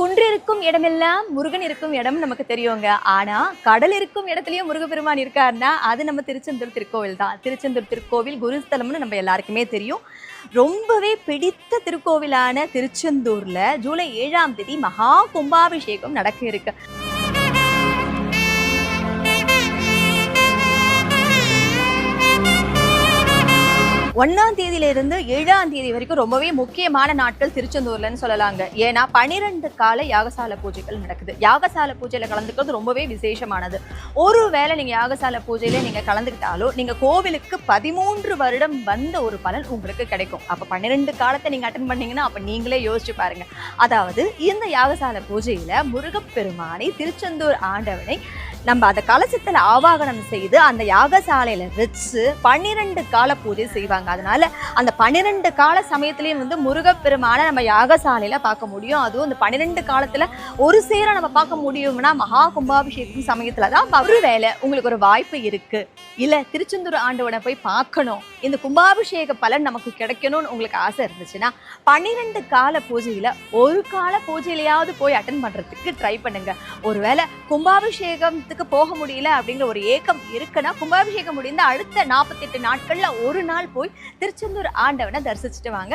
குன்றிருக்கும் இடமெல்லாம் முருகன் இருக்கும் இடம் நமக்கு தெரியுங்க. ஆனா கடல் இருக்கும் இடத்துலயும் முருகப்பெருமான் இருக்காருன்னா அது நம்ம திருச்செந்தூர் திருக்கோவில் தான். திருச்செந்தூர் திருக்கோவில் குருஸ்தலம்னு நம்ம எல்லாருக்குமே தெரியும். ரொம்பவே பிடித்த திருக்கோவிலான திருச்செந்தூர்ல ஜூலை 7ஆம் தேதி மகா கும்பாபிஷேகம் நடக்க இருக்கு. 1ஆம் தேதியிலிருந்து 7ஆம் தேதி வரைக்கும் ரொம்பவே முக்கியமான நாட்கள் திருச்செந்தூர்லன்னு சொல்லலாங்க. ஏன்னா 12 கால யாகசால பூஜைகள் நடக்குது. யாகசால பூஜையில கலந்துக்கிறது ரொம்பவே விசேஷமானது. ஒருவேளை நீங்க யாகசால பூஜையில நீங்க கலந்துக்கிட்டாலோ நீங்க கோவிலுக்கு 13 வருடம் வந்த ஒரு பலன் உங்களுக்கு கிடைக்கும். அப்ப 12 காலத்தை நீங்க அட்டன் பண்ணீங்கன்னா அப்ப நீங்களே யோசிச்சு பாருங்க. அதாவது இந்த யாகசால பூஜையில முருகப்பெருமானை திருச்செந்தூர் ஆண்டவனை நம்ம அந்த கலசத்துல ஆவாகனம் செய்து அந்த யாகசாலையில வச்சு 12 கால பூஜை செய்வாங்க. அதனால அந்த 12 கால சமயத்திலயும் முருகப்பெருமான நம்ம யாகசாலையில பார்க்க முடியும். அதுவும் இந்த 12 காலத்துல ஒரு சேர நம்ம பார்க்க முடியும்னா மகா கும்பாபிஷேகம் சமயத்துலதான். ஒருவேளை உங்களுக்கு ஒரு வாய்ப்பு இருக்கு, இல்ல திருச்செந்தூர் ஆண்டவனை போய் பார்க்கணும், இந்த கும்பாபிஷேக பலன் நமக்கு கிடைக்கணும்னு உங்களுக்கு ஆசை இருந்துச்சுன்னா 12 கால பூஜையில ஒரு கால பூஜையிலையாவது போய் அட்டன் பண்றதுக்கு ட்ரை பண்ணுங்க. ஒருவேளை கும்பாபிஷேகத்துக்கு போக முடியல அப்படிங்கிற ஒரு ஏக்கம் இருக்குன்னா கும்பாபிஷேகம் முடிந்த அடுத்த 48 நாட்கள்ல ஒரு நாள் போய் திருச்செந்தூர் ஆண்டவனை தரிசிச்சுட்டு வாங்க.